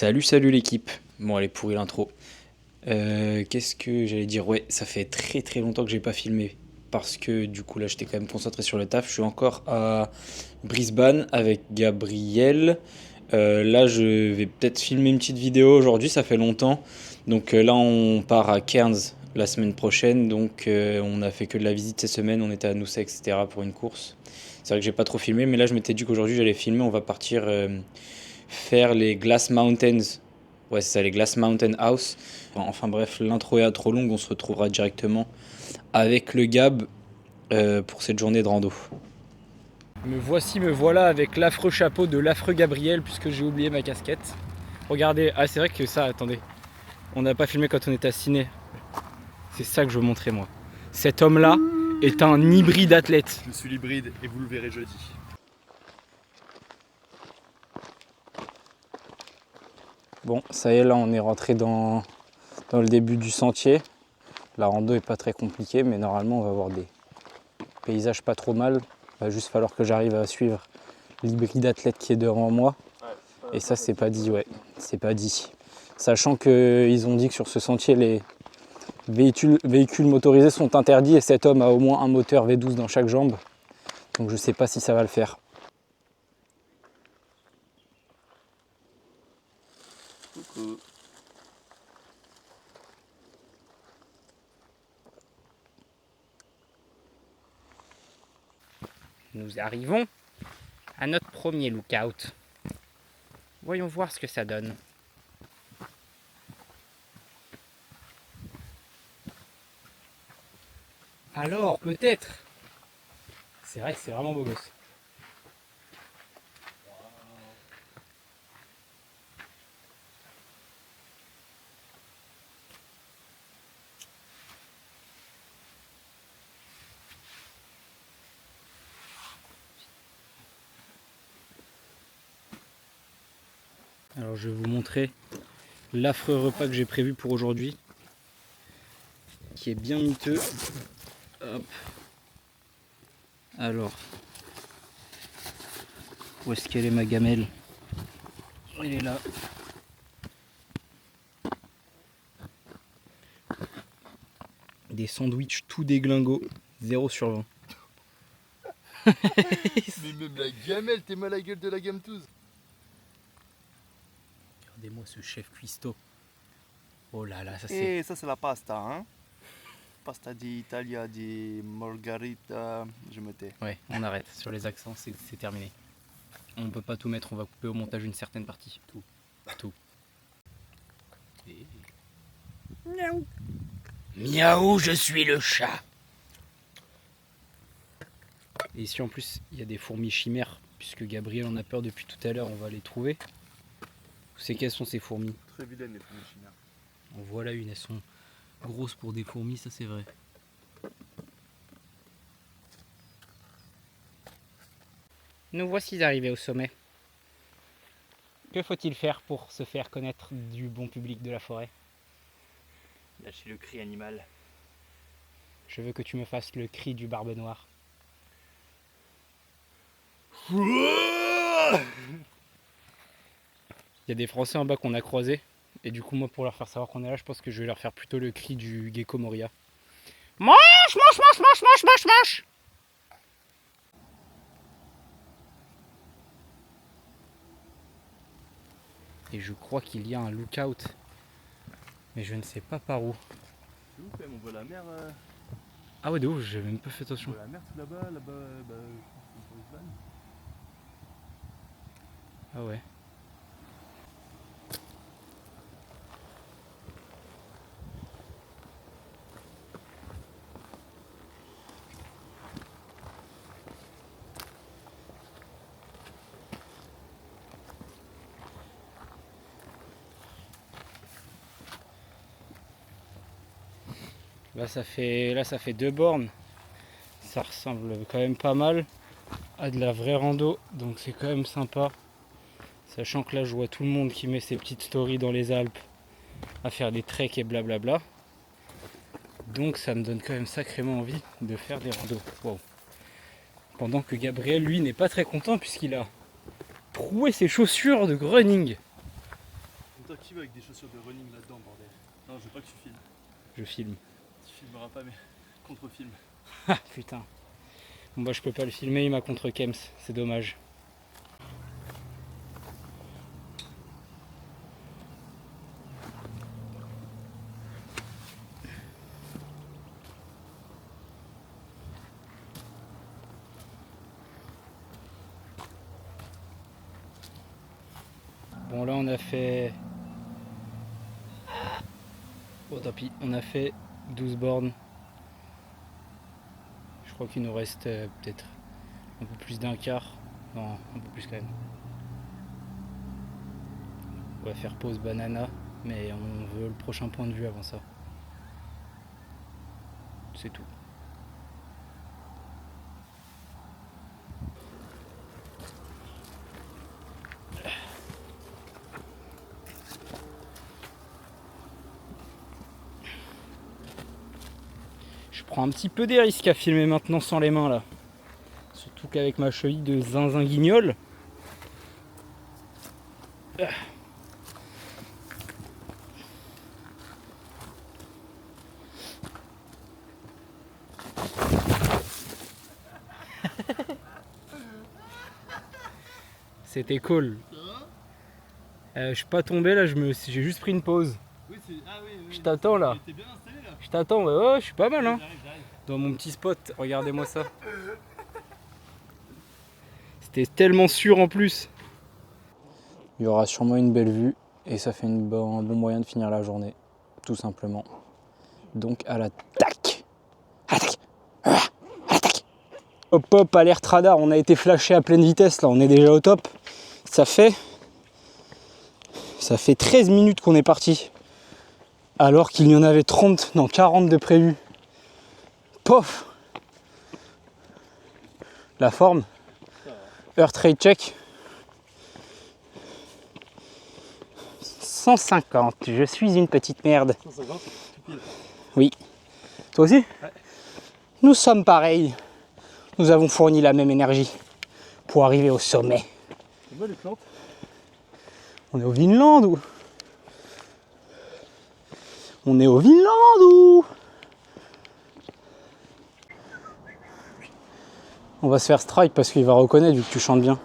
Salut l'équipe. Bon, elle est pourrie l'intro. Qu'est-ce que j'allais dire? Ouais, ça fait très très longtemps que j'ai pas filmé. Parce que du coup là j'étais quand même concentré sur le taf. Je suis encore à Brisbane avec Gabriel. Là je vais peut-être filmer une petite vidéo aujourd'hui, ça fait longtemps. Donc là on part à Cairns la semaine prochaine. Donc on a fait que de la visite cette semaine. On était à Noosa, etc. pour une course. C'est vrai que j'ai pas trop filmé, mais là je m'étais dit qu'aujourd'hui j'allais filmer. On va partir faire les Glass Mountains. Ouais, c'est ça, les Glass Mountain House. Enfin bref, l'intro est trop longue, on se retrouvera directement avec le Gab pour cette journée de rando. Me voilà avec l'affreux chapeau de l'affreux Gabriel puisque j'ai oublié ma casquette. Regardez, ah c'est vrai que ça, attendez, on n'a pas filmé quand on était à Ciné. C'est ça que je veux montrer moi. Cet homme-là est un hybride athlète. Je suis l'hybride et vous le verrez jeudi. Bon, ça y est, là on est rentré dans le début du sentier. La rando est pas très compliquée, mais normalement on va avoir des paysages pas trop mal. Il va juste falloir que j'arrive à suivre l'hybride athlète qui est devant moi. Et ça c'est pas dit, ouais, c'est pas dit. Sachant qu'ils ont dit que sur ce sentier les véhicules motorisés sont interdits et cet homme a au moins un moteur V12 dans chaque jambe. Donc je sais pas si ça va le faire. Coucou. Nous arrivons à notre premier lookout. Voyons voir ce que ça donne. Alors, peut-être. C'est vrai que c'est vraiment beau gosse. Alors je vais vous montrer l'affreux repas que j'ai prévu pour aujourd'hui, qui est bien miteux. Hop. Alors, où est-ce qu'elle est ma gamelle? Elle est là. Des sandwichs tout déglingo, 0 sur 20. Mais même la gamelle, t'es mal à la gueule de la gametouse. Regardez-moi ce chef cuistot. Oh là là, ça c'est... Et ça c'est la pasta, hein. Pasta d'Italia, di margarita, je me tais. Ouais, on arrête. Sur les accents, c'est terminé. On ne peut pas tout mettre, on va couper au montage une certaine partie. Tout. Et... Miaou. Miaou, je suis le chat. Et ici en plus, il y a des fourmis chimères, puisque Gabriel en a peur depuis tout à l'heure, on va les trouver. Vous savez quelles sont ces fourmis? Très vilaine les fourmis chimères. En voilà une, elles sont grosses pour des fourmis, ça c'est vrai. Nous voici arrivés au sommet. Que faut-il faire pour se faire connaître du bon public de la forêt? Lâchez le cri animal. Je veux que tu me fasses le cri du barbe noire. Il y a des Français en bas qu'on a croisés. Et du coup, moi, pour leur faire savoir qu'on est là, je pense que je vais leur faire plutôt le cri du gecko Moria. Mange, mange, mange, mange, mange, mange, mange. Et je crois qu'il y a un lookout. Mais je ne sais pas par où. C'est ouf, on voit la mer. Ah ouais, de ouf, j'ai même pas fait On attention. voit la mer tout là-bas, je pense que c'est sur Brisbane. Ah ouais. Là ça fait 2 bornes. Ça ressemble quand même pas mal à de la vraie rando, donc c'est quand même sympa. Sachant que là je vois tout le monde qui met ses petites stories dans les Alpes à faire des treks et blablabla. Donc ça me donne quand même sacrément envie de faire des randos. Wow. Pendant que Gabriel lui n'est pas très content puisqu'il a troué ses chaussures de running. toi qui veux avec des chaussures de running là-dedans, bordel. Non, je veux pas que tu filmes. Je filme. Tu filmeras pas, mais contre-film. Ah putain. Bon bah je peux pas le filmer, il m'a contre Kems, c'est dommage. Bon là on a fait... Oh tant pis, on a fait 12 bornes. Je crois qu'il nous reste peut-être un peu plus d'un quart. Non, un peu plus quand même. On va faire pause banana, mais on veut le prochain point de vue avant ça. C'est tout. Je prends un petit peu des risques à filmer maintenant sans les mains là. Surtout qu'avec ma cheville de zinzin guignol. C'était cool. Je suis pas tombé là, j'ai juste pris une pause. Oui, Je t'attends là. T'es bien installé là. Je t'attends, ouais, je suis pas mal hein. J'arrive. Dans mon petit spot, regardez-moi ça. C'était tellement sûr en plus. Il y aura sûrement une belle vue et ça fait un bon moyen de finir la journée, tout simplement. Donc à l'attaque. À l'attaque. À l'attaque. Hop hop, alerte radar, on a été flashé à pleine vitesse là, on est déjà au top. Ça fait 13 minutes qu'on est parti. Alors qu'il y en avait 30, non 40 de prévus. Pof. La forme. Heart rate check. 150, je suis une petite merde. 150, tout pile. Oui. Toi aussi? Ouais. Nous sommes pareils. Nous avons fourni la même énergie pour arriver au sommet. C'est moi les plantes. On est au Vinland ou? On est au Vinland ou? On va se faire strike parce qu'il va reconnaître vu que tu chantes bien.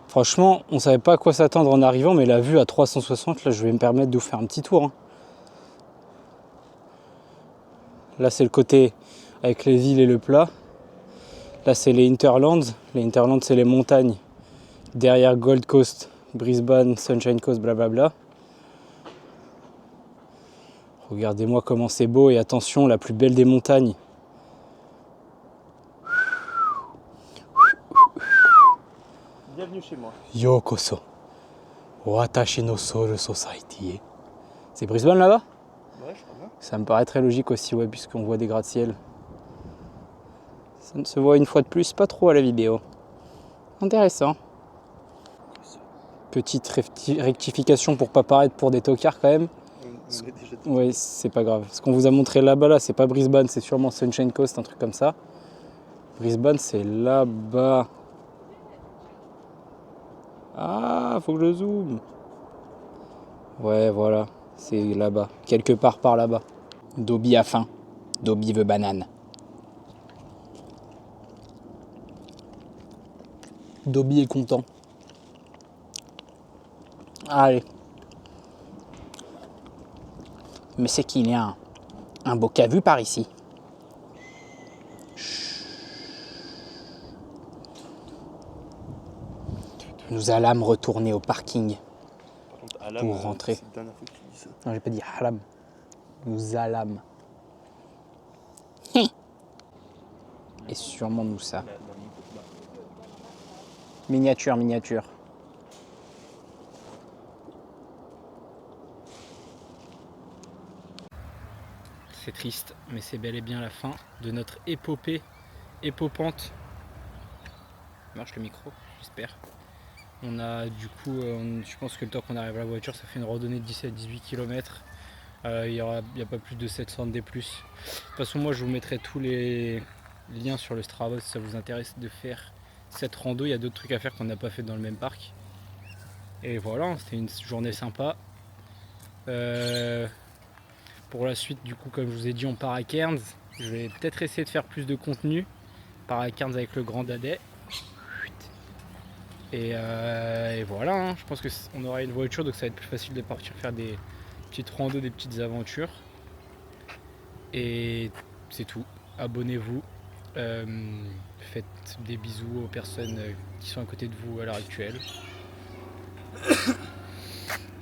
Franchement, on savait pas à quoi s'attendre en arrivant, mais la vue à 360, là, je vais me permettre de vous faire un petit tour. Hein. Là, c'est le côté avec les îles et le plat. Là, c'est les Hinterlands. Les Hinterlands, c'est les montagnes. Derrière Gold Coast, Brisbane, Sunshine Coast, blablabla. Regardez-moi comment c'est beau et attention, la plus belle des montagnes. Bienvenue chez moi. Yokoso. Watashi no Soul Society. C'est Brisbane là-bas? Ouais, je crois bien. Ça me paraît très logique aussi, ouais, puisqu'on voit des gratte-ciel. Ça ne se voit une fois de plus pas trop à la vidéo. Intéressant. Petite rectification pour pas paraître pour des tocards quand même. On est déjà Ouais, c'est pas grave. Ce qu'on vous a montré là-bas, là, c'est pas Brisbane, c'est sûrement Sunshine Coast, un truc comme ça. Brisbane, c'est là-bas. Ah, faut que je zoome. Ouais, voilà, c'est là-bas. Quelque part par là-bas. Dobby a faim. Dobby veut banane. Dobby est content. Allez. Mais c'est qu'il y a un beau cas vu par ici. Nous allâmes retourner au parking Par contre, Alam, pour rentrer. c'est la dernière fois que tu dis ça. Non, j'ai pas dit halam. Nous allâmes. Et sûrement nous ça. Miniature, miniature. C'est triste, mais c'est bel et bien la fin de notre épopée épopante. Marche le micro, j'espère. On a du coup, je pense que le temps qu'on arrive à la voiture, ça fait une randonnée de 17-18 km. Il n'y a pas plus de 700 D+. De toute façon, moi je vous mettrai tous les liens sur le Strava si ça vous intéresse de faire cette rando. Il y a d'autres trucs à faire qu'on n'a pas fait dans le même parc. Et voilà, c'était une journée sympa. Pour la suite, du coup, comme je vous ai dit, on part à Cairns. Je vais peut-être essayer de faire plus de contenu. On part à Cairns avec le grand dadais. Et voilà, hein, je pense qu'on aura une voiture, donc ça va être plus facile de partir faire des petites randos, des petites aventures. Et c'est tout. Abonnez-vous. Faites des bisous aux personnes qui sont à côté de vous à l'heure actuelle.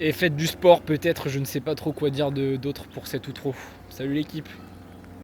Et faites du sport peut-être, je ne sais pas trop quoi dire d'autre pour cet outro. Salut l'équipe!